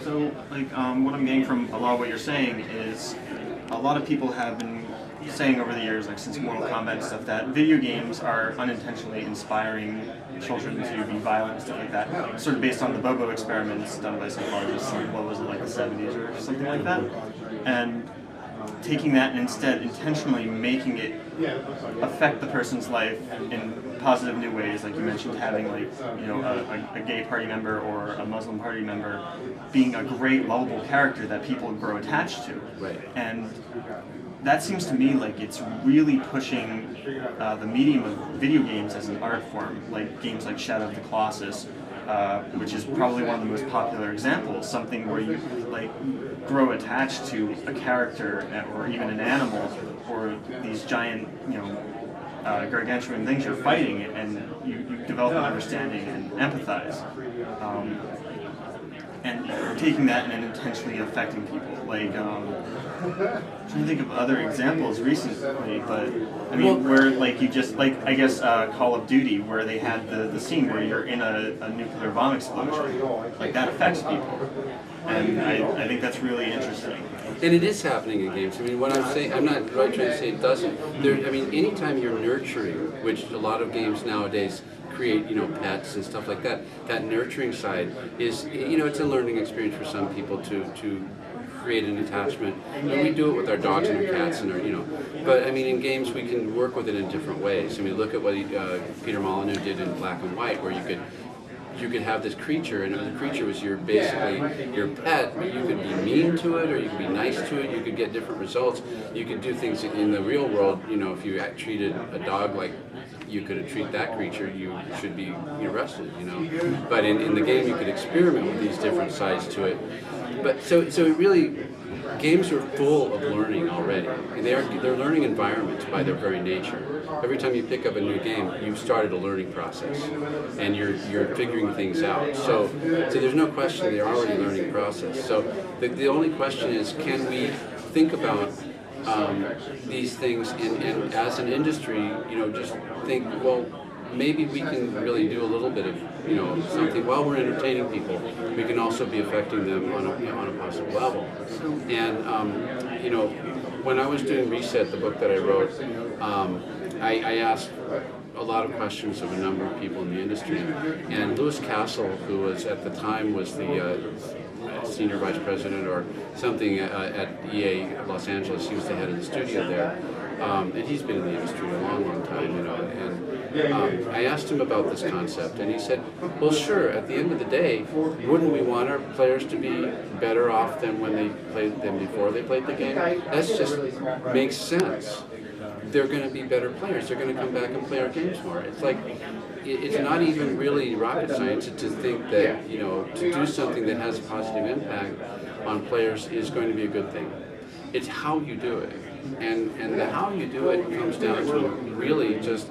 So, like, what I'm getting from a lot of what you're saying is a lot of people have been saying over the years, like since Mortal Kombat and stuff, that video games are unintentionally inspiring children to be violent and stuff like that. Sort of based on the Bobo experiments done by psychologists in, what was it, like the 70s or something like that? And taking that and instead intentionally making it affect the person's life in positive new ways, like you mentioned, having like a gay party member or a Muslim party member being a great lovable character that people grow attached to. Right. And that seems to me like it's really pushing the medium of video games as an art form, like games like Shadow of the Colossus, which is probably one of the most popular examples, something where you like grow attached to a character or even an animal or these giant, gargantuan things you're fighting, and you develop an understanding and empathize. And taking that and intentionally affecting people. Like, I'm trying to think of other examples recently, but I mean, where like you just, like, I guess Call of Duty, where they had the scene where you're in a nuclear bomb explosion, like that affects people. And I think that's really interesting. And it is happening in games. I mean, what I'm saying, I'm not trying to say it doesn't. I mean, anytime you're nurturing, which a lot of games nowadays create, pets and stuff like that, that nurturing side is, it's a learning experience for some people to create an attachment. And we do it with our dogs and our cats and our, but I mean, in games we can work with it in different ways. I mean, look at what Peter Molyneux did in Black and White, where you could have this creature, and the creature was basically your pet, but you could be mean to it, or you could be nice to it, you could get different results. You could do things in the real world, if you treated a dog like you could treat that creature, you should be arrested, But in the game you could experiment with these different sides to it. But so it really, games are full of learning already. They're learning environments by their very nature. Every time you pick up a new game, you've started a learning process, and you're figuring things out. So there's no question they're already a learning process. So the only question is, can we think about these things and as an industry, just think, well, maybe we can really do a little bit of, something while we're entertaining people. We can also be affecting them on a positive level. And when I was doing Reset, the book that I wrote, I asked a lot of questions of a number of people in the industry. And Louis Castle, who was at the time was the senior vice president or something at EA Los Angeles, he was the head of the studio there. And he's been in the industry a long, long time, and I asked him about this concept, and he said, well, sure, at the end of the day, wouldn't we want our players to be better off than when they played them before they played the game? That just makes sense. They're going to be better players. They're going to come back and play our games more. It's like, it's not even really rocket science to think that, to do something that has a positive impact on players is going to be a good thing. It's how you do it. And the how you do it comes down to really just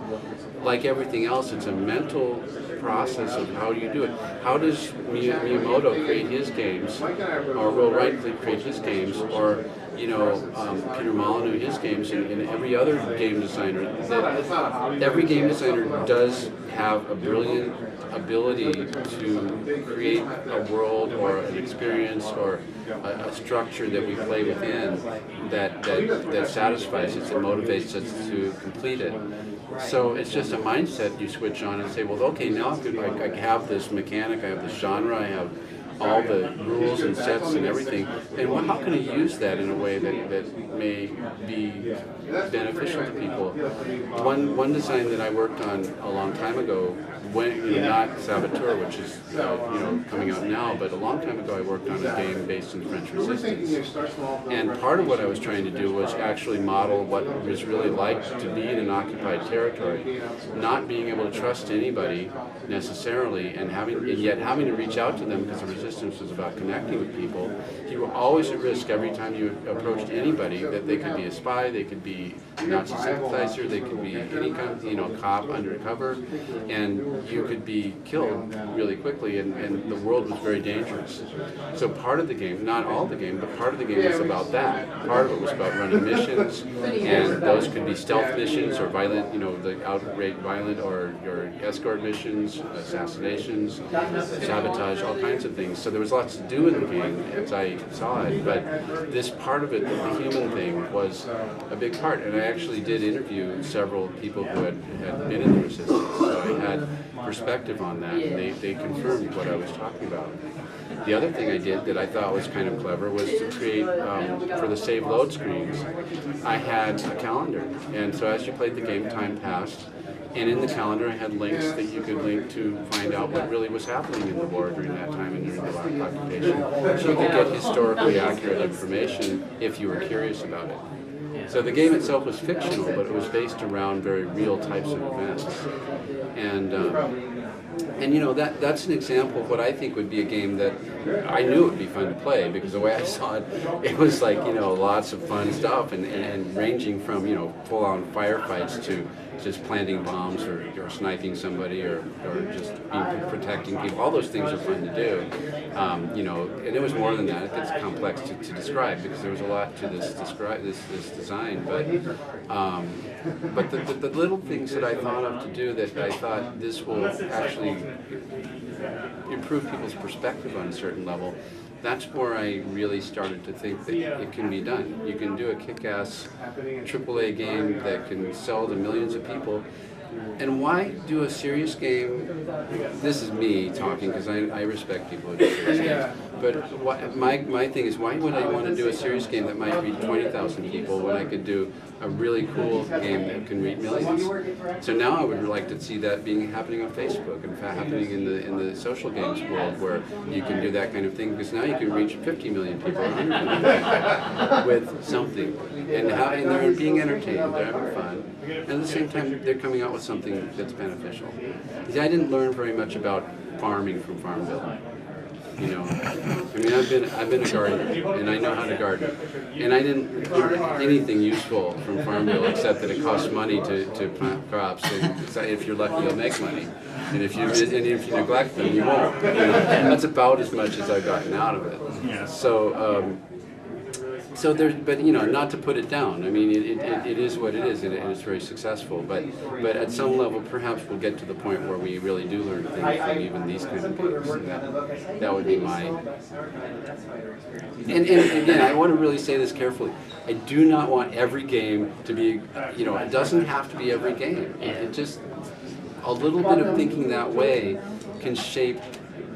like everything else, it's a mental process of how you do it. How does Miyamoto create his games, or Will Wrigley create his games, or Peter Molyneux his games, and every other game designer. Every game designer does have a brilliant ability to create a world or an experience or a structure that we play within that satisfies us, that motivates us to complete it. So it's just a mindset you switch on and say, well, okay, now I have this mechanic, I have this genre, I have all the rules and sets and everything, and how can I use that in a way that may be beneficial to people? One design that I worked on a long time ago, not Saboteur, which is coming out now, but a long time ago I worked on a game based in French Resistance, and part of what I was trying to do was actually model what it was really like to be in an occupied territory, not being able to trust anybody necessarily, and yet having to reach out to them because the resistance was about connecting with people. You were always at risk every time you approached anybody that they could be a spy, they could be a Nazi sympathizer, they could be any kind of cop undercover, and you could be killed really quickly, and the world was very dangerous. So part of the game, not all the game, but part of the game was about that. Part of it was about running missions, and those could be stealth missions or violent, the outright violent or your escort missions, assassinations, sabotage, all kinds of things. So there was lots to do in the game as I saw it, but this part of it, the human thing, was a big part. And I actually did interview several people who had been in the Resistance, so I had perspective on that, and they confirmed what I was talking about. The other thing I did that I thought was kind of clever was to create, for the save load screens, I had a calendar. And so as you played the game, time passed. And in the calendar I had links that you could link to find out what really was happening in the war during that time and during the occupation. So you could get historically accurate information if you were curious about it. So the game itself was fictional, but it was based around very real types of events. And you know, that's an example of what I think would be a game that I knew would be fun to play, because the way I saw it, it was like, you know, lots of fun stuff and ranging from, you know, full-on firefights to just planting bombs or sniping somebody or just protecting people. All those things are fun to do. You know, and it was more than that. It gets complex to describe because there was a lot to this design. But the little things that I thought of to do that I thought this will actually improve people's perspective on a certain level, that's where I really started to think that it can be done. You can do a kick-ass AAA game that can sell to millions of people. And why do a serious game? This is me talking because I respect people who do serious games. But my thing is, why would I want to do a serious game that might reach 20,000 people when I could do a really cool game that can reach millions? So now I would like to see that happening on Facebook and happening in the social games world, where you can do that kind of thing, because now you can reach 50 million people, 100 million people with something, and they're being entertained, they're having fun, and at the same time they're coming out with something that's beneficial. See, I didn't learn very much about farming from Farmville. You know, I mean, I've been a gardener, and I know how to garden, and I didn't learn anything useful from Farmville except that it costs money to plant crops, and if you're lucky, you'll make money, and if you neglect them, you won't. You know, that's about as much as I've gotten out of it. Yeah. So there's, but you know, not to put it down. I mean, it is what it is, and it's very successful. But at some level, perhaps we'll get to the point where we really do learn things from even these kinds of games. And that would be my. And again, I want to really say this carefully. I do not want every game to be, you know, it doesn't have to be every game. It just, a little bit of thinking that way can shape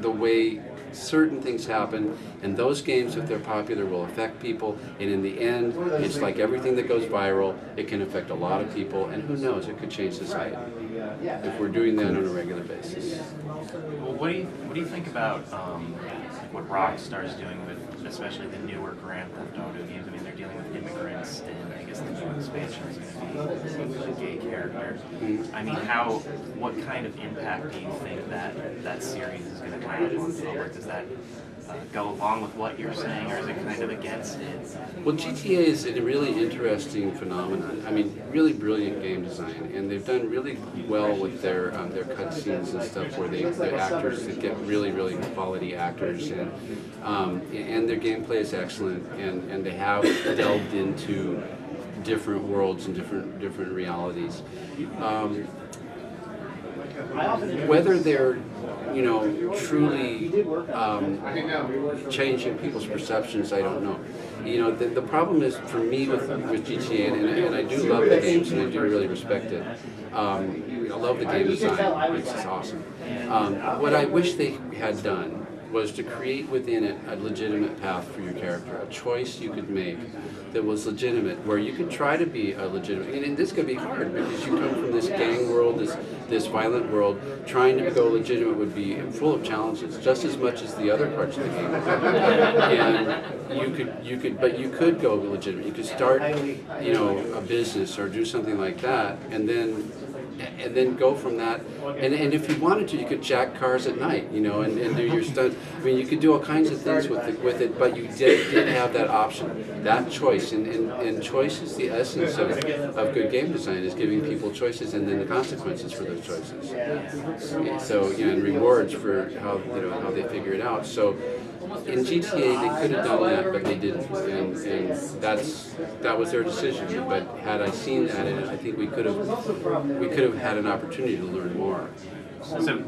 the way certain things happen, and those games, if they're popular, will affect people, and in the end, it's like everything that goes viral, it can affect a lot of people, and who knows, it could change society if we're doing that on a regular basis. Well, what do you think about what Rockstar's doing with, especially the newer Grand Theft Auto games? I mean, they're dealing with immigrants, and I guess the new expansion is going to be a gay character. I mean, what kind of impact do you think that series is going to have on forward? Does that go along with what you're saying, or is it kind of against it? Well, GTA is a really interesting phenomenon. I mean, really brilliant game design, and they've done really well with their cutscenes and stuff, where they're actors that get really quality actors, and their gameplay is excellent, and they have delved into different worlds and different realities. Whether they're, you know, truly changing people's perceptions, I don't know. You know, the problem is, for me with GTA, and I do love the games, and I do really respect it. I love the game design, it's awesome. What I wish they had done was to create within it a legitimate path for your character, a choice you could make that was legitimate, where you could try to be a legitimate, and this could be hard because you come from this gang world, this violent world. Trying to go legitimate would be full of challenges, just as much as the other parts of the game. And you could go legitimate. You could start, you know, a business or do something like that, and then go from that. And if you wanted to, you could jack cars at night, you know, and do your stunts. I mean, you could do all kinds of things with it, but you did have that option, that choice. And choice is the essence of good game design, is giving people choices and then the consequences for those choices. So, you know, and rewards for how they figure it out. So in GTA, they could have done that, but they didn't, and that was their decision. But had I seen that, I think we could have had an opportunity to learn more. So